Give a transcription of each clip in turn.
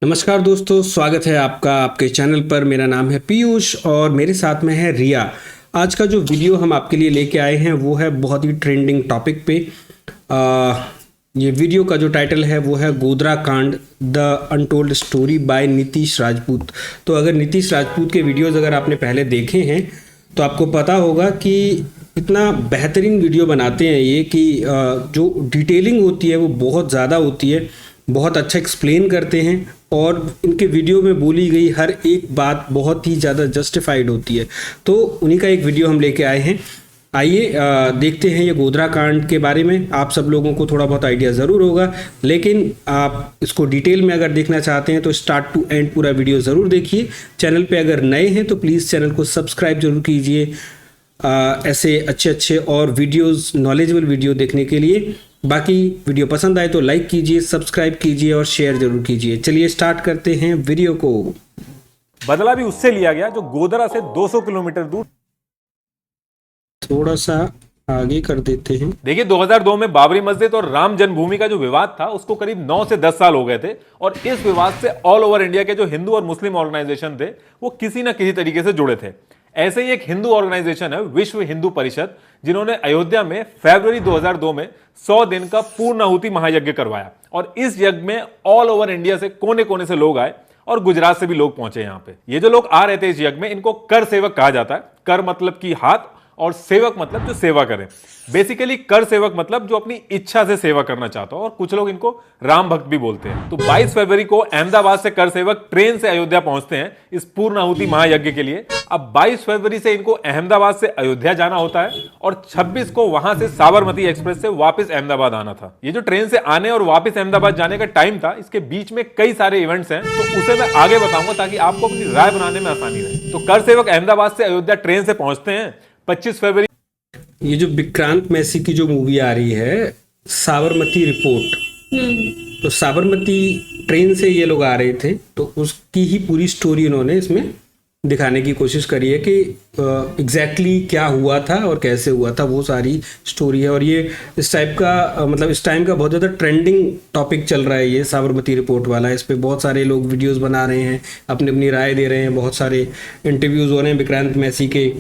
नमस्कार दोस्तों, स्वागत है आपका आपके चैनल पर। मेरा नाम है पीयूष और मेरे साथ में है रिया। आज का जो वीडियो हम आपके लिए लेके आए हैं वो है बहुत ही ट्रेंडिंग टॉपिक पे। ये वीडियो का जो टाइटल है वो है गोधरा कांड the untold story by Nitish Rajput. तो अगर नीतीश राजपूत के वीडियोस अगर आपने पहले देखे हैं तो आपको पता होगा कि इतना बेहतरीन वीडियो बनाते हैं ये कि जो डिटेलिंग होती है वो बहुत ज़्यादा होती है, बहुत अच्छा एक्सप्लेन करते हैं और इनके वीडियो में बोली गई हर एक बात बहुत ही ज़्यादा जस्टिफाइड होती है। तो उन्हीं का एक वीडियो हम लेके आए हैं। आइए देखते हैं ये गोधरा कांड के बारे में। आप सब लोगों को थोड़ा बहुत आइडिया ज़रूर होगा, लेकिन आप इसको डिटेल में अगर देखना चाहते हैं तो स्टार्ट टू एंड पूरा वीडियो ज़रूर देखिए। चैनल पे अगर नए हैं तो प्लीज़ चैनल को सब्सक्राइब जरूर कीजिए ऐसे अच्छे अच्छे और वीडियोस, नॉलेजेबल वीडियो देखने के लिए। बाकी वीडियो पसंद आए तो लाइक कीजिए, सब्सक्राइब कीजिए और शेयर जरूर कीजिए। चलिए स्टार्ट करते हैं वीडियो को। बदला भी उससे लिया गया जो गोधरा से 200 किलोमीटर दूर। थोड़ा सा आगे कर देते हैं। देखिए 2002 में बाबरी मस्जिद और राम जन्मभूमि का जो विवाद था उसको करीब 9 से 10 साल हो गए थे और इस विवाद से ऑल ओवर इंडिया के जो हिंदू और मुस्लिम ऑर्गेनाइजेशन थे वो किसी ना किसी तरीके से जुड़े थे। ऐसे ही एक हिंदू ऑर्गेनाइजेशन है विश्व हिंदू परिषद, जिन्होंने अयोध्या में फरवरी 2002 में 100 दिन का पूर्णाहुति महायज्ञ करवाया और इस यज्ञ में ऑल ओवर इंडिया से कोने कोने से लोग आए और गुजरात से भी लोग पहुंचे। यहाँ पे ये जो लोग आ रहे थे इस यज्ञ में, इनको कर सेवक कहा जाता है। कर मतलब कि हाथ और सेवक मतलब जो सेवा करे। बेसिकली कर सेवक मतलब जो अपनी इच्छा से सेवा करना चाहता हो और कुछ लोग इनको राम भक्त भी बोलते हैं। तो 22 फरवरी को अहमदाबाद से कर सेवक ट्रेन से अयोध्या पहुंचते हैं इस पूर्णाहुति महायज्ञ के लिए। अब 22 फरवरी से इनको अहमदाबाद से अयोध्या जाना होता है और 26 को वहां से साबरमती एक्सप्रेस से वापस अहमदाबाद आना था। ये जो ट्रेन से आने और वापस अहमदाबाद जाने का टाइम था, इसके बीच में कई सारे इवेंट्स हैं, तो उसे मैं आगे बताऊंगा ताकि आपको अपनी राय बनाने में आसानी रहे। तो कर सेवक अहमदाबाद से अयोध्या ट्रेन से पहुंचते हैं 25 फरवरी। ये जो विक्रांत मैसी की जो मूवी आ रही है साबरमती रिपोर्ट, तो साबरमती ट्रेन से ये लोग आ रहे थे, तो उसकी ही पूरी स्टोरी उन्होंने इसमें दिखाने की कोशिश करी है कि एग्जैक्टली क्या हुआ था और कैसे हुआ था, वो सारी स्टोरी है। और ये इस टाइप का मतलब इस टाइम का बहुत ज़्यादा ट्रेंडिंग टॉपिक चल रहा है ये साबरमती रिपोर्ट वाला। इस पर बहुत सारे लोग वीडियोस बना रहे हैं, अपनी अपनी राय दे रहे हैं, बहुत सारे इंटरव्यूज़ हो रहे हैं विक्रांत मैसी के।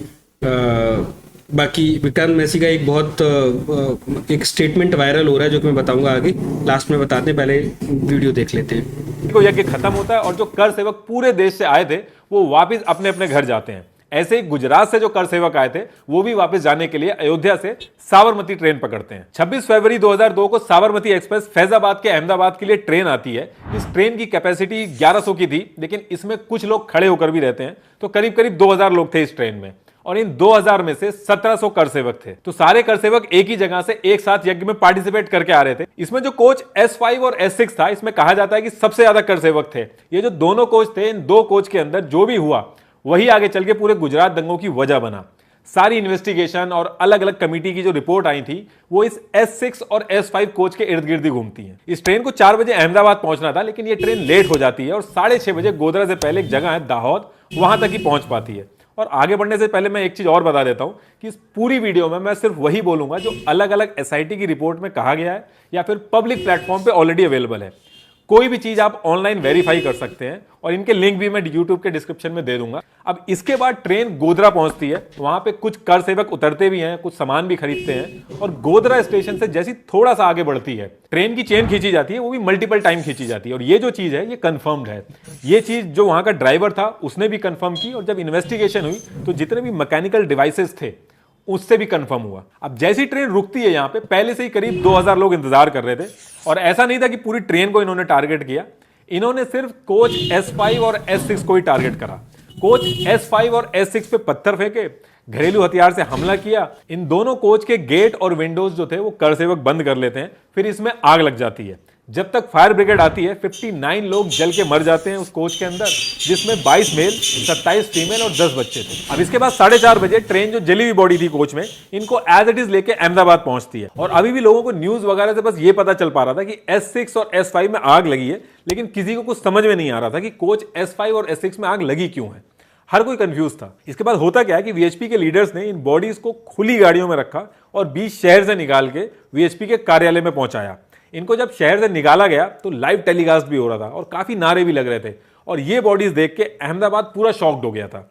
बाकी विक्रांत मैसी का एक बहुत एक स्टेटमेंट वायरल हो रहा है जो कि मैं बताऊंगा आगे, लास्ट में बताते हैं, पहले वीडियो देख लेते हैं। को यज्ञ खत्म होता है और जो कर सेवक पूरे देश से आए थे वो वापस अपने अपने घर जाते हैं। ऐसे ही गुजरात से जो कर सेवक आए थे वो भी वापस जाने के लिए अयोध्या से साबरमती ट्रेन पकड़ते हैं। 26 फरवरी 2002 को साबरमती एक्सप्रेस फैजाबाद के अहमदाबाद के लिए ट्रेन आती है। इस ट्रेन की कैपेसिटी 1100 की थी, लेकिन इसमें कुछ लोग खड़े होकर भी रहते हैं, तो करीब करीब 2000 लोग थे इस ट्रेन में और इन 2000 में से 1700 कर सेवक थे। तो सारे कर सेवक एक ही जगह से एक साथ यज्ञ में पार्टिसिपेट करके आ रहे थे। इसमें जो कोच S5 और S6 था, इसमें कहा जाता है कि सबसे ज्यादा कर सेवक थे। ये जो दोनों कोच थे, इन दो कोच के अंदर जो भी हुआ वही आगे चल के पूरे गुजरात दंगों की वजह बना। सारी इन्वेस्टिगेशन और अलग अलग कमेटी की जो रिपोर्ट आई थी वो इस S6 और S5 कोच के इर्द गिर्द ही घूमती है। इस ट्रेन को 4 बजे अहमदाबाद पहुंचना था, लेकिन ये ट्रेन लेट हो जाती है और 6:30 बजे गोधरा से पहले एक जगह है दाहोद, वहां तक ही पहुंच पाती है। और आगे बढ़ने से पहले मैं एक चीज और बता देता हूं कि इस पूरी वीडियो में मैं सिर्फ वही बोलूंगा जो अलग अलग SIT की रिपोर्ट में कहा गया है या फिर पब्लिक प्लेटफॉर्म पे ऑलरेडी अवेलेबल है। कोई भी चीज आप ऑनलाइन वेरीफाई कर सकते हैं और इनके लिंक भी मैं यूट्यूब के डिस्क्रिप्शन में दे दूंगा। अब इसके बाद ट्रेन गोधरा पहुंचती है, वहां पे कुछ कर सेवक उतरते भी हैं, कुछ सामान भी खरीदते हैं और गोधरा स्टेशन से जैसी थोड़ा सा आगे बढ़ती है, ट्रेन की चेन खींची जाती है, वो भी मल्टीपल टाइम खींची जाती है। और ये जो चीज है ये कंफर्म्ड है। ये चीज जो वहां का ड्राइवर था उसने भी कंफर्म की और जब इन्वेस्टिगेशन हुई तो जितने भी मैकेनिकल डिवाइसेस थे उससे भी कंफर्म हुआ। अब जैसी ट्रेन रुकती है, यहाँ पे पहले से ही करीब 2000 लोग इंतजार कर रहे थे और ऐसा नहीं था कि पूरी ट्रेन को इन्होंने टारगेट किया। इन्होंने सिर्फ कोच S5 और S6 को ही टारगेट करा। कोच S5 और S6 पे पत्थर फेंके, घरेलू हथियार से हमला किया। इन दोनों कोच के गेट और विंडोज जो थे वो कर सेवक बंद कर लेते हैं, फिर इसमें आग लग जाती है। जब तक फायर ब्रिगेड आती है 59 लोग जल के मर जाते हैं उस कोच के अंदर, जिसमें 22 मेल, 27 फीमेल और 10 बच्चे थे। अब इसके बाद 4:30 बजे ट्रेन जो जली हुई बॉडी थी कोच में, इनको एज इट इज लेके अहमदाबाद पहुंचती है। और अभी भी लोगों को न्यूज वगैरह से बस ये पता चल पा रहा था कि S6 और S5 में आग लगी है, लेकिन किसी को कुछ समझ में नहीं आ रहा था कि कोच S5 और S6 में आग लगी क्यों है। हर कोई कंफ्यूज था। इसके बाद होता क्या है कि VHP के लीडर्स ने इन बॉडीज को खुली गाड़ियों में रखा और बीच शहर से निकाल के VHP के कार्यालय में पहुंचाया। इनको जब शहर से निकाला गया तो लाइव टेलीकास्ट भी हो रहा था और काफी नारे भी लग रहे थे और ये बॉडीज देख के अहमदाबाद पूरा शॉक्ड हो गया था।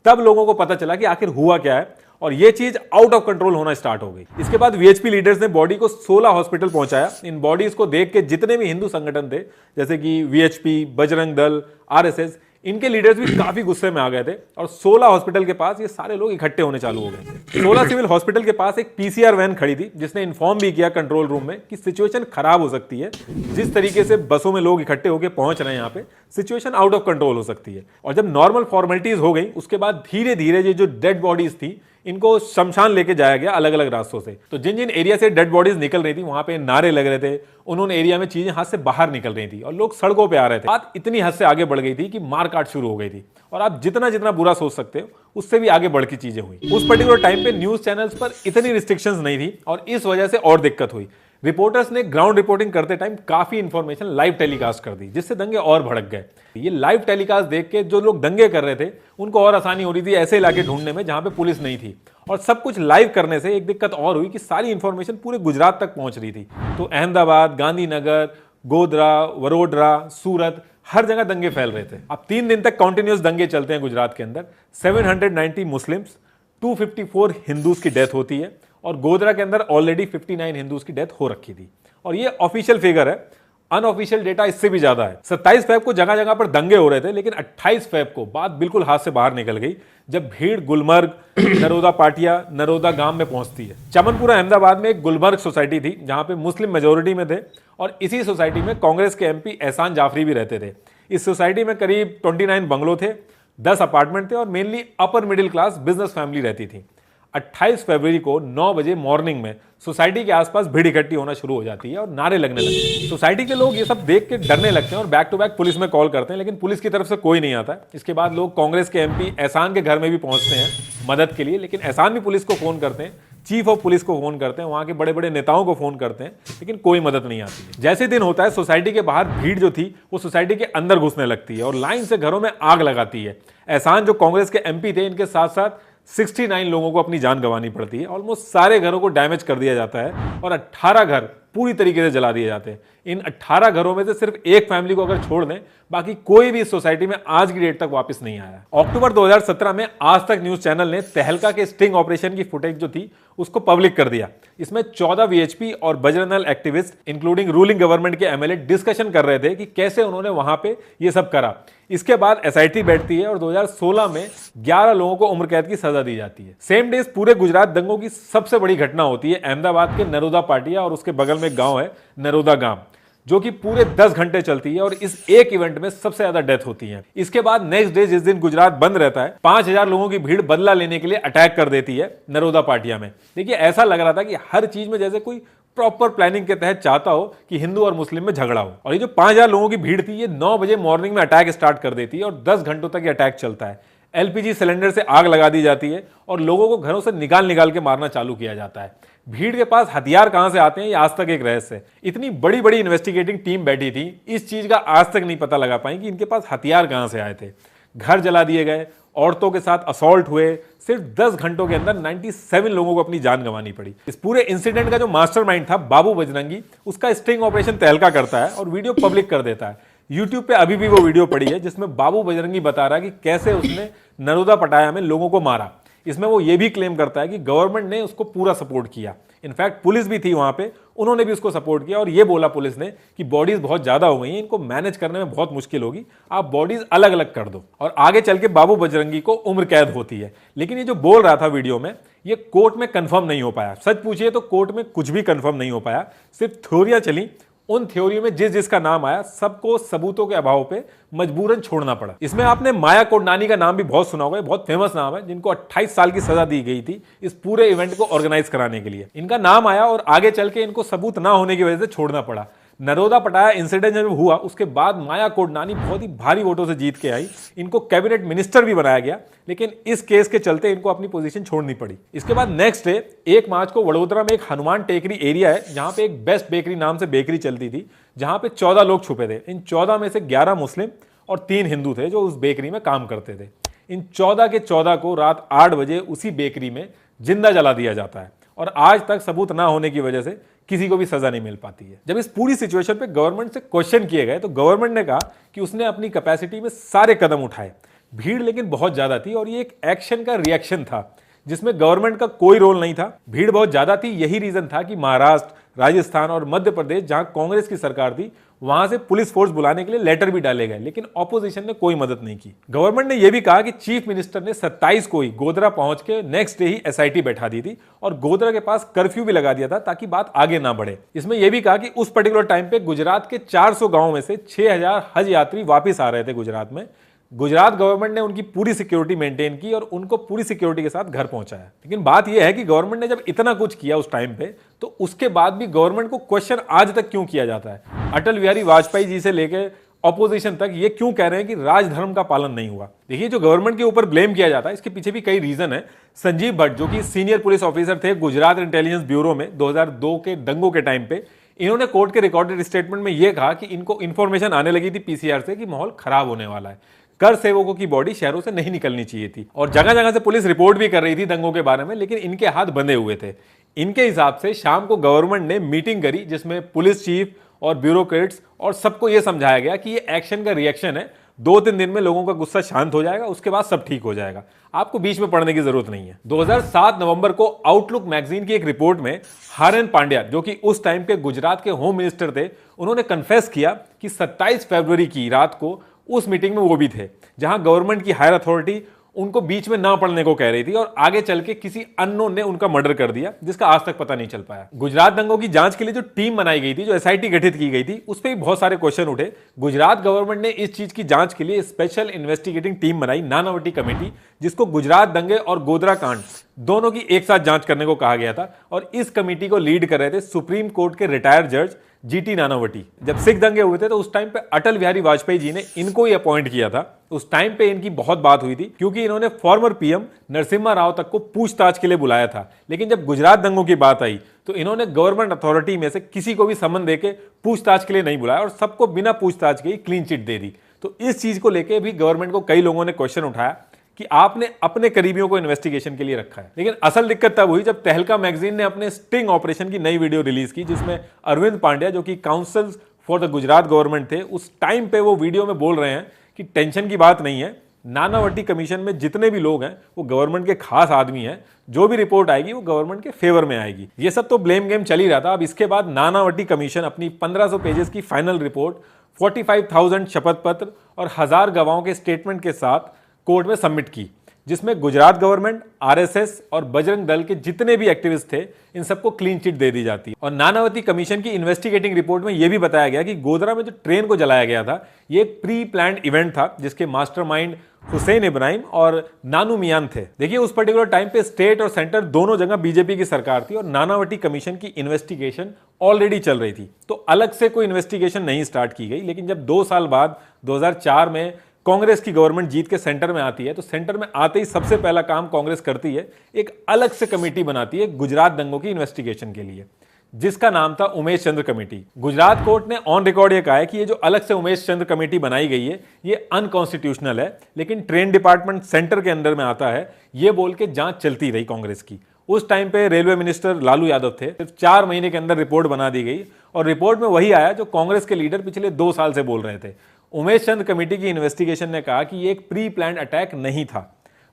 तब लोगों को पता चला कि आखिर हुआ क्या है और ये चीज आउट ऑफ कंट्रोल होना स्टार्ट हो गई। इसके बाद वीएचपी लीडर्स ने बॉडी को 16 हॉस्पिटल पहुंचाया। इन बॉडीज को देख के जितने भी हिंदू संगठन थे जैसे कि वीएचपी, बजरंग दल, आरएसएस, इनके लीडर्स भी काफी गुस्से में आ गए थे और 16 हॉस्पिटल के पास ये सारे लोग इकट्ठे होने चालू हो गए थे। 16 सिविल हॉस्पिटल के पास एक पीसीआर वैन खड़ी थी जिसने इन्फॉर्म भी किया कंट्रोल रूम में कि सिचुएशन खराब हो सकती है। जिस तरीके से बसों में लोग इकट्ठे होकर पहुंच रहे हैं यहाँ पे, सिचुएशन आउट ऑफ कंट्रोल हो सकती है। और जब नॉर्मल फॉर्मेलिटीज हो गई उसके बाद धीरे धीरे ये जो डेड बॉडीज थी इनको शमशान लेके जाया गया अलग अलग रास्तों से। तो जिन जिन एरिया से डेड बॉडीज निकल रही थी वहां पे नारे लग रहे थे, उन्होंने एरिया में चीजें हाथ से बाहर निकल रही थी और लोग सड़कों पे आ रहे थे। बात इतनी हद से आगे बढ़ गई थी कि मारकाट शुरू हो गई थी और आप जितना जितना बुरा सोच सकते हो उससे भी आगे बढ़ की चीजें हुई। उस पर्टिकुलर टाइम पे न्यूज चैनल्स पर इतनी रिस्ट्रिक्शंस नहीं थी और इस वजह से और दिक्कत हुई। रिपोर्टर्स ने ग्राउंड रिपोर्टिंग करते टाइम काफी इंफॉर्मेशन लाइव टेलीकास्ट कर दी जिससे दंगे और भड़क गए। ये लाइव टेलीकास्ट देख के जो लोग दंगे कर रहे थे उनको और आसानी हो रही थी ऐसे इलाके ढूंढने में जहां पे पुलिस नहीं थी। और सब कुछ लाइव करने से एक दिक्कत और हुई कि सारी इंफॉर्मेशन पूरे गुजरात तक पहुंच रही थी। तो अहमदाबाद, गांधीनगर, गोधरा, वडोदरा, सूरत, हर जगह दंगे फैल रहे थे। अब 3 दिन तक कंटिन्यूअस दंगे चलते हैं गुजरात के अंदर। 790 मुस्लिम्स, 254 हिंदूज की डेथ होती है और गोधरा के अंदर ऑलरेडी 59 हिंदूज की डेथ हो रखी थी। और ये ऑफिशियल फिगर है, अनऑफिशियल डेटा इससे भी ज्यादा है। 27 फेब को जगह जगह पर दंगे हो रहे थे लेकिन 28 फेब को बात बिल्कुल हाथ से बाहर निकल गई जब भीड़ गुलमर्ग, नरोदा पाटिया, नरोदा गांव में पहुंचती है। चमनपुरा अहमदाबाद में एक गुलमर्ग सोसाइटी थी जहां पे मुस्लिम मेजोरिटी में थे और इसी सोसाइटी में कांग्रेस के एमपी एहसान जाफरी भी रहते थे। इस सोसाइटी में करीब 29 बंगलो थे, 10 अपार्टमेंट थे और mainly upper middle class business family रहती थी। 28 फरवरी को 9 बजे मॉर्निंग में सोसाइटी के आसपास भीड़ इकट्ठी होना शुरू हो जाती है और नारे लगने लगते हैं। सोसाइटी के लोग ये सब देख के डरने लगते हैं और बैक टू बैक पुलिस में कॉल करते हैं लेकिन पुलिस की तरफ से कोई नहीं आता है। इसके बाद लोग कांग्रेस के एमपी एहसान के घर में भी पहुंचते हैं मदद के लिए, लेकिन एहसान भी पुलिस को फोन करते हैं, चीफ ऑफ पुलिस को फोन करते हैं, वहां के बड़े बड़े नेताओं को फोन करते हैं, लेकिन कोई मदद नहीं आती है। जैसे दिन होता है सोसाइटी के बाहर भीड़ जो थी वो सोसाइटी के अंदर घुसने लगती है और लाइन से घरों में आग लगाती है। एहसान जो कांग्रेस के एमपी थे, इनके साथ साथ 69 लोगों को अपनी जान गंवानी पड़ती है। ऑलमोस्ट सारे घरों को डैमेज कर दिया जाता है और 18 घर पूरी तरीके से जला दिए जाते हैं। इन 18 घरों में से सिर्फ एक फैमिली को अगर छोड़ दें, बाकी कोई भी इस सोसाइटी में आज की डेट तक वापस नहीं आया। अक्टूबर 2017 में आज तक न्यूज चैनल ने तहलका के स्टिंग ऑपरेशन की फुटेज जो थी उसको पब्लिक कर दिया। इसमें 14 वीएचपी और Bajrang Dal activist including ruling government के एमएलए डिस्कशन कर रहे थे कि कैसे उन्होंने वहां पे ये सब करा। इसके बाद एसआईटी बैठती है और 2016 में 11 लोगों को उम्र कैद की सजा दी जाती है। सेम डेज पूरे गुजरात दंगों की सबसे बड़ी घटना होती है अहमदाबाद के नरोदा पाटिया और उसके बगल में एक गांव है नरोदा गांव, जो कि पूरे 10 घंटे चलती है और इस एक इवेंट में सबसे ज्यादा डेथ होती है। इसके बाद नेक्स्ट डे जिस दिन गुजरात बंद रहता है, 5000 लोगों की भीड़ बदला लेने के लिए अटैक कर देती है नरोदा पाटिया में। देखिए ऐसा लग रहा था कि हर चीज में जैसे कोई प्रॉपर प्लानिंग के तहत चाहता हो कि हिंदू और मुस्लिम में झगड़ा हो। और ये जो 5000 लोगों की भीड़ थी ये 9 बजे मॉर्निंग में अटैक स्टार्ट कर देती है और 10 घंटों तक ये अटैक चलता है। एलपीजी सिलेंडर से आग लगा दी जाती है और लोगों को घरों से निकाल के मारना चालू किया जाता है। भीड़ के पास हथियार कहां से आते हैं ये आज तक एक रहस्य है। इतनी बड़ी बड़ी इन्वेस्टिगेटिंग टीम बैठी थी, इस चीज का आज तक नहीं पता लगा पाई कि इनके पास हथियार कहां से आए थे। घर जला दिए गए, औरतों के साथ असॉल्ट हुए। सिर्फ 10 घंटों के अंदर 97 लोगों को अपनी जान गंवानी पड़ी। इस पूरे इंसिडेंट का जो मास्टरमाइंड था बाबू बजरंगी, उसका स्टिंग ऑपरेशन तहलका करता है और वीडियो पब्लिक कर देता है। यूट्यूब पे अभी भी वो वीडियो पड़ी है जिसमें बाबू बजरंगी बता रहा है कि कैसे उसने नरोदा पटाया में लोगों को मारा। इसमें वो ये भी क्लेम करता है कि गवर्नमेंट ने उसको पूरा सपोर्ट किया। इनफैक्ट पुलिस भी थी वहां पे, उन्होंने भी उसको सपोर्ट किया और ये बोला पुलिस ने कि बॉडीज बहुत ज्यादा हो गई हैं, इनको मैनेज करने में बहुत मुश्किल होगी, आप बॉडीज अलग अलग कर दो। और आगे चल के बाबू बजरंगी को उम्र कैद होती है। लेकिन ये जो बोल रहा था वीडियो में, ये कोर्ट में कंफर्म नहीं हो पाया। सच पूछिए तो कोर्ट में कुछ भी कंफर्म नहीं हो पाया, सिर्फ थ्योरियां चली। उन थ्योरियों में जिसका नाम आया सबको सबूतों के अभाव पे मजबूरन छोड़ना पड़ा। इसमें आपने माया कोडनानी का नाम भी बहुत सुना होगा, बहुत फेमस नाम है, जिनको 28 साल की सजा दी गई थी इस पूरे इवेंट को ऑर्गेनाइज कराने के लिए। इनका नाम आया और आगे चल के इनको सबूत ना होने की वजह से छोड़ना पड़ा। नरोदा पटाया इंसिडेंट जब हुआ उसके बाद माया कोडनानी बहुत ही भारी वोटों से जीत के आई, इनको कैबिनेट मिनिस्टर भी बनाया गया, लेकिन इस केस के चलते इनको अपनी पोजीशन छोड़नी पड़ी। इसके बाद नेक्स्ट डे 1 मार्च को वडोदरा में एक हनुमान टेकरी एरिया है जहां पे एक बेस्ट बेकरी नाम से बेकरी चलती थी, जहां पे 14 लोग छुपे थे। इन 14 में से 11 मुस्लिम और 3 हिंदू थे जो उस बेकरी में काम करते थे। इन 14 के 14 को रात 8 बजे उसी बेकरी में जिंदा जला दिया जाता है और आज तक सबूत ना होने की वजह से किसी को भी सजा नहीं मिल पाती है। जब इस पूरी सिचुएशन पे गवर्नमेंट से क्वेश्चन किए गए तो गवर्नमेंट ने कहा कि उसने अपनी कैपेसिटी में सारे कदम उठाए, भीड़ लेकिन बहुत ज्यादा थी और ये एक एक्शन का रिएक्शन था जिसमें गवर्नमेंट का कोई रोल नहीं था। भीड़ बहुत ज्यादा थी, यही रीजन था कि महाराष्ट्र, राजस्थान और मध्य प्रदेश जहां कांग्रेस की सरकार थी वहां से पुलिस फोर्स बुलाने के लिए लेटर भी डाले गए, लेकिन ऑपोजिशन ने कोई मदद नहीं की। गवर्नमेंट ने यह भी कहा कि चीफ मिनिस्टर ने 27 को ही गोधरा पहुंच के नेक्स्ट डे ही एसआईटी बैठा दी थी और गोधरा के पास कर्फ्यू भी लगा दिया था ताकि बात आगे ना बढ़े। इसमें यह भी कहा कि उस पर्टिकुलर टाइम पे गुजरात के 400 गांव में से 6000 हज यात्री वापिस आ रहे थे गुजरात में। गुजरात गवर्नमेंट ने उनकी पूरी सिक्योरिटी मेंटेन की और उनको पूरी सिक्योरिटी के साथ घर पहुंचाया। लेकिन बात यह है कि गवर्नमेंट ने जब इतना कुछ किया उस टाइम पे, तो उसके बाद भी गवर्नमेंट को क्वेश्चन आज तक क्यों किया जाता है? अटल बिहारी वाजपेयी जी से लेकर ऑपोजिशन तक ये क्यों कह रहे हैं कि राजधर्म का पालन नहीं हुआ? देखिए, जो गवर्नमेंट के ऊपर ब्लेम किया जाता है इसके पीछे भी कई रीजन है। संजीव भट्ट जो कि सीनियर पुलिस ऑफिसर थे गुजरात इंटेलिजेंस ब्यूरो में 2002 के दंगों के टाइम पे, इन्होंने कोर्ट के रिकॉर्डेड स्टेटमेंट में यह कहा कि इनको इंफॉर्मेशन आने लगी थी पीसीआर से कि माहौल खराब होने वाला है, कर सेवकों की बॉडी शहरों से नहीं निकलनी चाहिए थी और जगह जगह से पुलिस रिपोर्ट भी कर रही थी दंगों के बारे में, लेकिन इनके हाथ बंधे हुए थे। इनके हिसाब से शाम को गवर्नमेंट ने मीटिंग करी जिसमें पुलिस चीफ और ब्यूरोक्रेट्स और सबको यह समझाया गया कि ये एक्शन का रिएक्शन है, 2-3 दिन में लोगों का गुस्सा शांत हो जाएगा, उसके बाद सब ठीक हो जाएगा, आपको बीच में पढ़ने की जरूरत नहीं है। 2007 नवंबर को आउटलुक मैगजीन की एक रिपोर्ट में हारेन पांड्या जो कि उस टाइम के गुजरात के होम मिनिस्टर थे, उन्होंने कन्फेस किया कि 27 फरवरी की रात को उस मीटिंग में वो भी थे जहां गवर्नमेंट की हायर अथॉरिटी उनको बीच में ना पढ़ने को कह रही थी और आगे चल के किसी अननोन ने उनका मर्डर कर दिया जिसका आज तक पता नहीं चल पाया। गुजरात दंगों की जांच के लिए जो टीम बनाई गई थी, जो एसआईटी गठित की गई थी, उस पर भी बहुत सारे क्वेश्चन उठे। गुजरात गवर्नमेंट ने इस चीज की जांच के लिए स्पेशल इन्वेस्टिगेटिंग टीम बनाई, नानावटी कमेटी, जिसको गुजरात दंगे और गोधरा कांड दोनों की एक साथ जांच करने को कहा गया था और इस कमेटी को लीड कर रहे थे सुप्रीम कोर्ट के रिटायर्ड जज जीटी नानावटी। जब सिख दंगे हुए थे तो उस टाइम पे अटल बिहारी वाजपेयी जी ने इनको ही अपॉइंट किया था। उस टाइम पे इनकी बहुत बात हुई थी क्योंकि इन्होंने फॉर्मर पीएम नरसिम्हा राव तक को पूछताछ के लिए बुलाया था, लेकिन जब गुजरात दंगों की बात आई तो इन्होंने गवर्नमेंट अथॉरिटी में से किसी को भी समन देके पूछताछ के लिए नहीं बुलाया और सबको बिना पूछताछ के ही क्लीन चिट दे दी। तो इस चीज को लेकर भी गवर्नमेंट को कई लोगों ने क्वेश्चन उठाया कि आपने अपने करीबियों को इन्वेस्टिगेशन के लिए रखा है। लेकिन असल दिक्कत तब हुई जब तहलका मैगजीन ने अपने स्टिंग ऑपरेशन की नई वीडियो रिलीज की जिसमें अरविंद पांड्या जो कि council for the Gujarat government थे, उस टाइम पे वो वीडियो में बोल रहे हैं कि टेंशन की बात नहीं है, नानावटी कमीशन में जितने भी लोग हैं वो गवर्नमेंट के खास आदमी हैं, जो भी रिपोर्ट आएगी वो गवर्नमेंट के फेवर में आएगी। ये सब तो ब्लेम गेम चल ही रहा था। अब इसके बाद नानावटी कमीशन अपनी 1500 पेजेस की फाइनल रिपोर्ट 45,000 शपथ पत्र और 1000 गवाहों के स्टेटमेंट के साथ कोर्ट में सबमिट की, जिसमें गुजरात गवर्नमेंट, आरएसएस और बजरंग दल के जितने भी एक्टिविस्ट थे इन सबको क्लीन चिट दे दी जाती है। और नानावती कमीशन की इन्वेस्टिगेटिंग रिपोर्ट में यह भी बताया गया कि गोधरा में जो ट्रेन को जलाया गया था ये एक प्री प्लान्ड इवेंट था जिसके मास्टरमाइंड हुसैन इब्राहिम और नानू मियान थे। देखिए, उस पर्टिकुलर टाइम पे स्टेट और सेंटर दोनों जगह बीजेपी की सरकार थी और नानावटी कमीशन की इन्वेस्टिगेशन ऑलरेडी चल रही थी, तो अलग से कोई इन्वेस्टिगेशन नहीं स्टार्ट की गई। लेकिन जब 2 साल बाद 2004 में कांग्रेस की गवर्नमेंट जीत के सेंटर में आती है तो सेंटर में आते ही सबसे पहला काम कांग्रेस करती है, एक अलग से कमेटी बनाती है गुजरात दंगों की इन्वेस्टिगेशन के लिए, जिसका नाम था उमेश चंद्र कमेटी। गुजरात कोर्ट ने ऑन रिकॉर्ड ये कहा है कि ये जो अलग से उमेश चंद्र कमेटी बनाई गई है ये अनकॉन्स्टिट्यूशनल है, लेकिन ट्रेन डिपार्टमेंट सेंटर के अंडर में आता है, ये बोल के जांच चलती रही कांग्रेस की। उस टाइम पे रेलवे मिनिस्टर लालू यादव थे। सिर्फ 4 महीने के अंदर रिपोर्ट बना दी गई और रिपोर्ट में वही आया जो कांग्रेस के लीडर पिछले 2 साल से बोल रहे थे। उमेश चंद्र कमेटी की इन्वेस्टिगेशन ने कहा कि ये एक प्री प्लान्ड अटैक नहीं था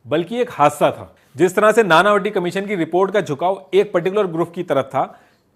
बल्कि एक हादसा था। जिस तरह से नानावटी कमीशन की रिपोर्ट का झुकाव एक पर्टिकुलर ग्रुप की तरफ था,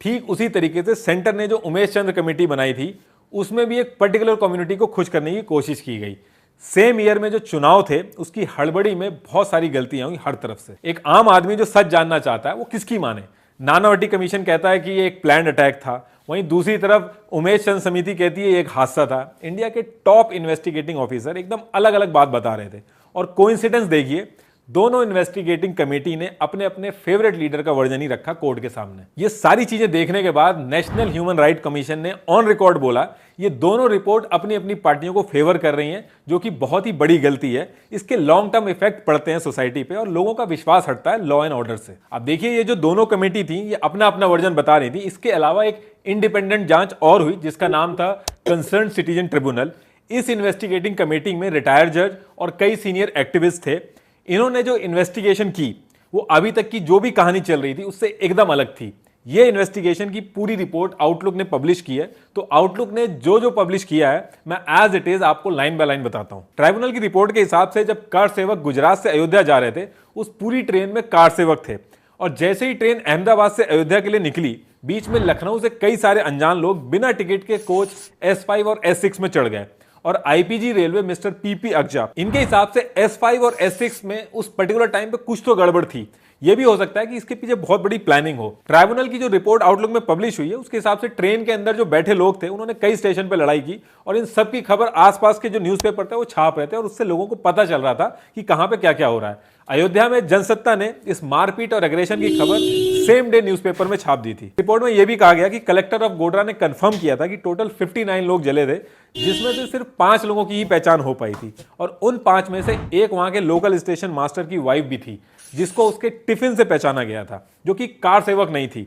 ठीक उसी तरीके से सेंटर ने जो उमेश चंद्र कमेटी बनाई थी उसमें भी एक पर्टिकुलर कम्युनिटी को खुश करने की कोशिश की गई। सेम ईयर में जो चुनाव थे उसकी हड़बड़ी में बहुत सारी गलतियां हुई हर तरफ से। एक आम आदमी जो सच जानना चाहता है वो किसकी माने? नानावटी कमीशन कहता है कि ये एक प्लान्ड अटैक था, वहीं दूसरी तरफ उमेश चंद्र समिति कहती है ये एक हादसा था। इंडिया के टॉप इन्वेस्टिगेटिंग ऑफिसर एकदम अलग अलग बात बता रहे थे और कोइंसिडेंस देखिए, दोनों इन्वेस्टिगेटिंग कमेटी ने अपने अपने फेवरेट लीडर का वर्जन ही रखा कोर्ट के सामने। ये सारी चीजें देखने के बाद नेशनल ह्यूमन राइट कमीशन ने ऑन रिकॉर्ड बोला ये दोनों रिपोर्ट अपनी अपनी पार्टियों को फेवर कर रही हैं, जो कि बहुत ही बड़ी गलती है। इसके लॉन्ग टर्म इफेक्ट पड़ते हैं सोसाइटी पे और लोगों का विश्वास हटता है लॉ एंड ऑर्डर से। अब देखिए, ये जो दोनों कमेटी थी ये अपना अपना वर्जन बता रही थी। इसके अलावा एक इंडिपेंडेंट जांच और हुई जिसका नाम था कंसर्न सिटीजन ट्रिब्यूनल। इस इन्वेस्टिगेटिंग कमेटी में रिटायर्ड जज और कई सीनियर एक्टिविस्ट थे। इन्होंने जो इन्वेस्टिगेशन की वो अभी तक की जो भी कहानी चल रही थी उससे एकदम अलग थी। ये इन्वेस्टिगेशन की पूरी रिपोर्ट आउटलुक ने पब्लिश की है। तो आउटलुक ने जो जो पब्लिश किया है मैं एज इट इज आपको लाइन बाय लाइन बताता हूं। ट्राइब्यूनल की रिपोर्ट के हिसाब से जब कार सेवक गुजरात से अयोध्या जा रहे थे, उस पूरी ट्रेन में कार सेवक थे और जैसे ही ट्रेन अहमदाबाद से अयोध्या के लिए निकली, बीच में लखनऊ से कई सारे अनजान लोग बिना टिकट के कोच S5 और S6 में चढ़ गए और आईपीजी रेलवे मिस्टर पीपी अगजा, इनके हिसाब से S5 और S6 में उस पर्टिकुलर टाइम पे कुछ तो गड़बड़ थी। यह भी हो सकता है कि इसके पीछे बहुत बड़ी प्लानिंग हो। ट्राइब्यूनल की जो रिपोर्ट आउटलुक में पब्लिश हुई है उसके हिसाब से ट्रेन के अंदर जो बैठे लोग थे उन्होंने कई स्टेशन पर लड़ाई की और इन सब की खबर आसपास के जो न्यूज़पेपर थे वो छाप रहे थे और उससे लोगों को पता चल रहा था कि कहां पे क्या क्या हो रहा है। अयोध्या में जनसत्ता ने इस मारपीट और एग्रेशन की खबर सेम डे न्यूज़पेपर में छाप दी थी। रिपोर्ट में यह भी कहा गया कि कलेक्टर ऑफ गोड्रा ने कंफर्म किया था कि टोटल 59 लोग जले थे, जिसमें से सिर्फ 5 लोगों की ही पहचान हो पाई थी और उन 5 में से एक वहां के लोकल स्टेशन मास्टर की वाइफ भी थी, जिसको उसके टिफिन से पहचाना गया था, जो कि कार सेवक नहीं थी।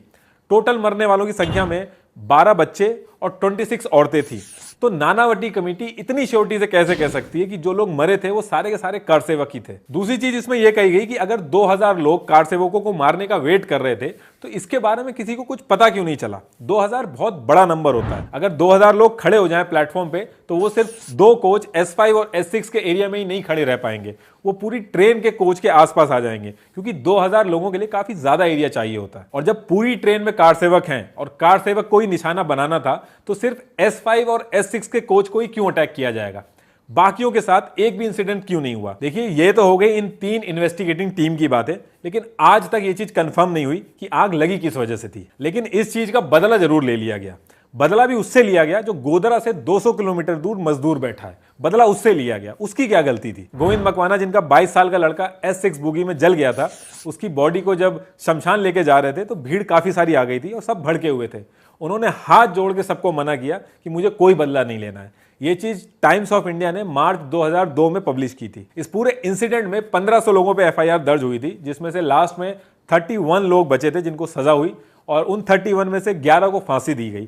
टोटल मरने वालों की संख्या में 12 बच्चे और 26 औरतें थी। तो नानावटी कमेटी इतनी श्योरिटी से कैसे कह सकती है कि जो लोग मरे थे वो सारे के सारे कार सेवक ही थे। दूसरी चीज इसमें यह कही गई कि अगर 2000 लोग कार सेवकों को मारने का वेट कर रहे थे तो इसके बारे में किसी को कुछ पता क्यों नहीं चला। 2000 बहुत बड़ा नंबर होता है। अगर 2000 लोग खड़े हो जाएं प्लेटफॉर्म पे तो वो सिर्फ 2 कोच S5 और S6 के एरिया में ही नहीं खड़े रह पाएंगे, वो पूरी ट्रेन के कोच के आसपास आ जाएंगे, क्योंकि 2000 लोगों के लिए काफी ज्यादा एरिया चाहिए होता है। और जब पूरी ट्रेन में कार सेवक हैं और कार सेवक को ही निशाना बनाना था तो सिर्फ S5 और S6 के कोच को ही क्यों अटैक किया जाएगा, बाकियों के साथ एक भी इंसिडेंट क्यों नहीं हुआ। देखिए, ये तो हो गई इन 3 इन्वेस्टिगेटिंग टीम की बातें, लेकिन आज तक ये चीज कंफर्म नहीं हुई कि आग लगी किस वजह से थी। लेकिन इस चीज का बदला जरूर ले लिया गया। बदला भी उससे लिया गया जो गोधरा से 200 किलोमीटर दूर मजदूर बैठा है, बदला उससे लिया गया। उसकी क्या गलती थी? गोविंद मकवाना, जिनका 22 साल का लड़का S6 बुगी में जल गया था, उसकी बॉडी को जब शमशान लेके जा रहे थे तो भीड़ काफी सारी आ गई थी और सब भड़के हुए थे। उन्होंने हाथ जोड़ के सबको मना किया कि मुझे कोई बदला नहीं लेना है। यह चीज टाइम्स ऑफ इंडिया ने मार्च 2002 में पब्लिश की थी। इस पूरे इंसिडेंट में 1500 लोगों पे FIR दर्ज हुई थी, जिसमें से लास्ट में 31 लोग बचे थे जिनको सजा हुई और उन 31 में से 11 को फांसी दी गई।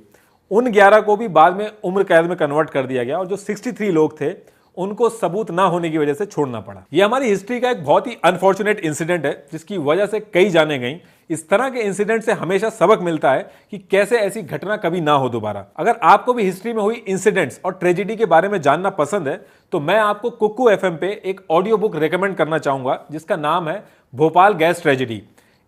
उन 11 को भी बाद में उम्र कैद में कन्वर्ट कर दिया गया और जो 63 लोग थे उनको सबूत ना होने की वजह से छोड़ना पड़ा। यह हमारी हिस्ट्री का एक बहुत ही अनफॉर्चुनेट इंसिडेंट है जिसकी वजह से कई जाने गई। इस तरह के इंसिडेंट से हमेशा सबक मिलता है कि कैसे ऐसी घटना कभी ना हो दोबारा। अगर आपको भी हिस्ट्री में हुई इंसिडेंट्स और ट्रेजेडी के बारे में जानना पसंद है तो मैं आपको कुक्कू FM पे एक ऑडियो बुक रेकमेंड करना चाहूंगा जिसका नाम है भोपाल गैस ट्रेजेडी।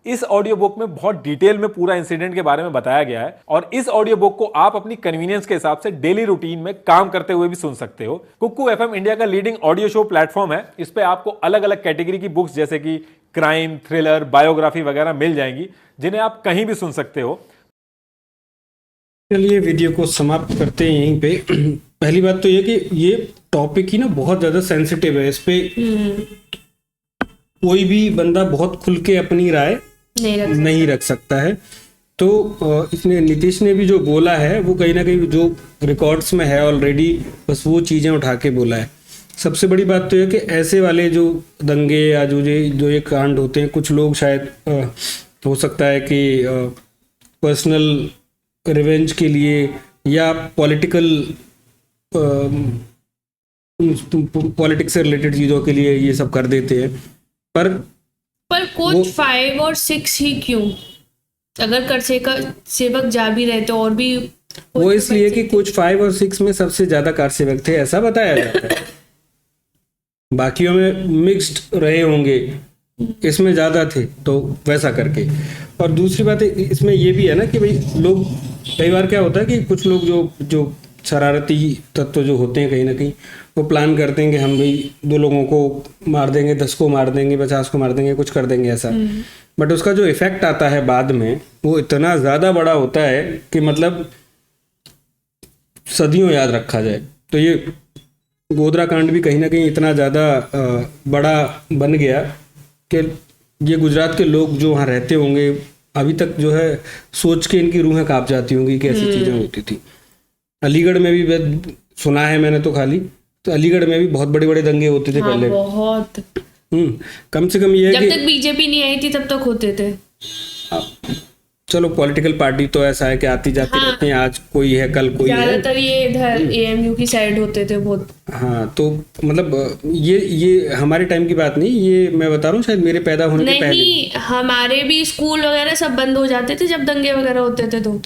इस ऑडियो बुक में बहुत डिटेल में पूरा इंसिडेंट के बारे में बताया गया है और इस ऑडियो बुक को आप अपनी कन्वीनियंस के हिसाब से डेली रूटीन में काम करते हुए भी सुन सकते हो। कुक्कू FM इंडिया का लीडिंग ऑडियो शो प्लेटफॉर्म है। इस पे आपको अलग अलग कैटेगरी की बुक्स जैसे कि क्राइम, थ्रिलर, बायोग्राफी वगैरह मिल जाएंगी जिन्हें आप कहीं भी सुन सकते हो। चलिए वीडियो को समाप्त करते हैं यहीं पे। पहली बात तो ये कि ये टॉपिक ही ना बहुत ज़्यादा सेंसिटिव है। इस पे कोई भी बंदा बहुत खुल के अपनी राय नहीं रख सकता है। तो इसने नीतीश ने भी जो बोला है वो कहीं ना कहीं जो रिकॉर्ड्स में है ऑलरेडी, बस वो चीज़ें उठा के बोला है। सबसे बड़ी बात तो ये कि ऐसे वाले जो दंगे या जो ये कांड होते हैं, कुछ लोग शायद हो सकता है कि पर्सनल रिवेंज के लिए या पॉलिटिक्स से रिलेटेड चीज़ों के लिए ये सब कर देते हैं। पर कोच 5 और 6 ही क्यों? अगर कर सेवक जा भी रहे तो और भी वो इसलिए कि कोच 5 और 6 में सबसे ज्यादा कार सेवक थे, ऐसा बताया जाता है। बाकियों में मिक्स्ड रहे होंगे, इसमें ज्यादा थे तो वैसा करके। और दूसरी बात इसमें ये भी है ना कि भाई लोग कई बार क्या होता है कि कुछ लोग जो शरारती तत्व जो होते हैं कहीं ना कहीं वो प्लान करते हैं कि हम भाई 2 लोगों को मार देंगे, 10 को मार देंगे, 50 को मार देंगे, कुछ कर देंगे ऐसा। बट उसका जो इफेक्ट आता है बाद में वो इतना ज़्यादा बड़ा होता है कि मतलब सदियों याद रखा जाए। तो ये गोधरा कांड भी कहीं ना कहीं इतना ज़्यादा बड़ा बन गया कि ये गुजरात के लोग जो वहाँ रहते होंगे अभी तक जो है सोच के इनकी रूहें काँप जाती होंगी कि ऐसी चीज़ें होती थी। अलीगढ़ में भी सुना है मैंने तो खाली, तो अलीगढ़ में भी बहुत बड़े बड़े दंगे होते थे पहले। बहुत कम से कम ये जब तक बीजेपी नहीं आई थी तब तक होते थे। चलो पॉलिटिकल पार्टी तो ऐसा है कि आती जाती हाँ। रहती हैं, आज कोई है कल कोई है। ज्यादातर ये इधर एएमयू की साइड होते थे बहुत। हाँ तो मतलब ये हमारे टाइम की बात नहीं, ये मैं बता रहा हूँ शायद मेरे पैदा होने के पहले। नहीं, हमारे भी स्कूल वगैरह सब बंद हो जाते थे जब दंगे वगैरह होते थे तो।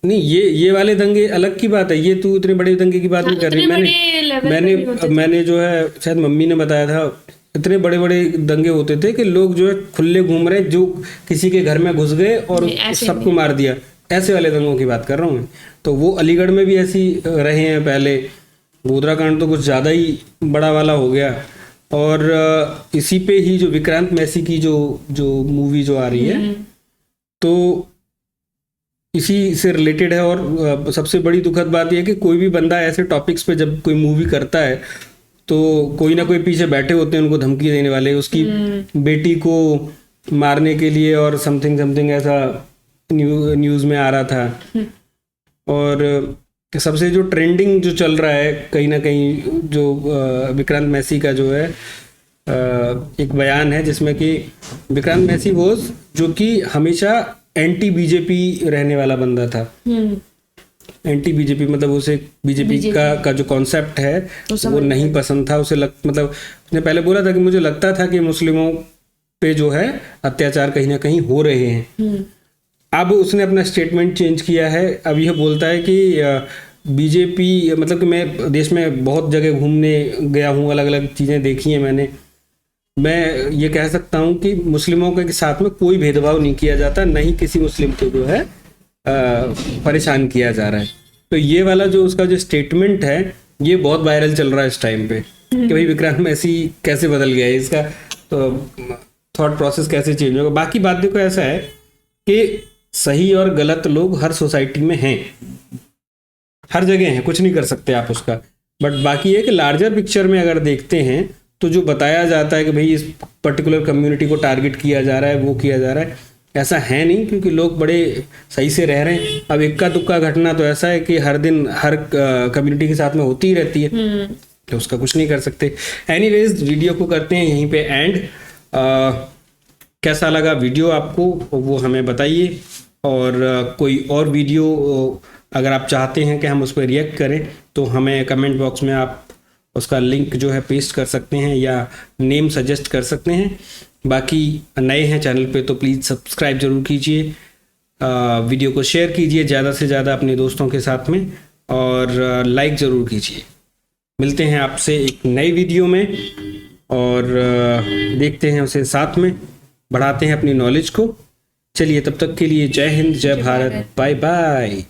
नहीं, ये वाले दंगे अलग की बात है, ये तू इतने बड़े दंगे की बात नहीं कर रही। इतने बड़े लेवल पे नहीं होते मैंने जो है शायद मम्मी ने बताया था, इतने बड़े बड़े दंगे होते थे कि लोग जो है खुले घूम रहे, जो किसी के घर में घुस गए और नहीं, ऐसे सबको मार दिया, ऐसे वाले दंगों की बात कर रहा हूँ मैं। तो वो अलीगढ़ में भी ऐसी रहे हैं पहले। गोधरा कांड तो कुछ ज़्यादा ही बड़ा वाला हो गया। और इसी पे ही जो विक्रांत मैसी की जो मूवी जो आ रही है, तो इसी से रिलेटेड है। और सबसे बड़ी दुखद बात यह है कि कोई भी बंदा ऐसे टॉपिक्स पे जब कोई मूवी करता है तो कोई ना कोई पीछे बैठे होते हैं उनको धमकी देने वाले, उसकी बेटी को मारने के लिए और समथिंग ऐसा न्यूज़ में आ रहा था। और सबसे जो ट्रेंडिंग जो चल रहा है कहीं ना कहीं, जो विक्रांत मैसी का जो है एक बयान है जिसमें कि विक्रांत मैसी वो जो कि हमेशा एंटी बीजेपी रहने वाला बंदा था। एंटी बीजेपी मतलब उसे बीजेपी का जो कॉन्सेप्ट है वो नहीं पसंद था। उसे मतलब उसने पहले बोला था कि मुझे लगता था कि मुस्लिमों पे जो है अत्याचार कहीं ना कहीं हो रहे हैं। अब उसने अपना स्टेटमेंट चेंज किया है। अब यह बोलता है कि बीजेपी, मतलब कि मैं देश में बहुत जगह घूमने गया हूँ, अलग अलग चीज़ें देखी हैं मैंने। मैं ये कह सकता हूँ कि मुस्लिमों के साथ में कोई भेदभाव नहीं किया जाता, नहीं किसी मुस्लिम को जो है परेशान किया जा रहा है। तो ये वाला जो उसका जो स्टेटमेंट है ये बहुत वायरल चल रहा है इस टाइम पे कि भाई विक्रांत मैसी कैसे बदल गया है, इसका तो थॉट प्रोसेस कैसे चेंज होगा। बाकी बात देखो ऐसा है कि सही और गलत लोग हर सोसाइटी में हैं, हर जगह हैं, कुछ नहीं कर सकते आप उसका। बट बाकी है कि लार्जर पिक्चर में अगर देखते हैं तो जो बताया जाता है कि भाई इस पर्टिकुलर कम्युनिटी को टारगेट किया जा रहा है, वो किया जा रहा है, ऐसा है नहीं, क्योंकि लोग बड़े सही से रह रहे हैं। अब इक्का दुक्का घटना तो ऐसा है कि हर दिन हर कम्युनिटी के साथ में होती ही रहती है, तो उसका कुछ नहीं कर सकते। एनीवेज वीडियो को करते हैं यहीं पे एंड। कैसा लगा वीडियो आपको वो हमें बताइए, और कोई और वीडियो अगर आप चाहते हैं कि हम उस पर रिएक्ट करें तो हमें कमेंट बॉक्स में आप उसका लिंक जो है पेस्ट कर सकते हैं या नेम सजेस्ट कर सकते हैं। बाकी नए हैं चैनल पे तो प्लीज़ सब्सक्राइब ज़रूर कीजिए, वीडियो को शेयर कीजिए ज़्यादा से ज़्यादा अपने दोस्तों के साथ में, और लाइक ज़रूर कीजिए। मिलते हैं आपसे एक नई वीडियो में और देखते हैं उसे साथ में, बढ़ाते हैं अपनी नॉलेज को। चलिए तब तक के लिए जय हिंद, जय भारत, बाय बाय।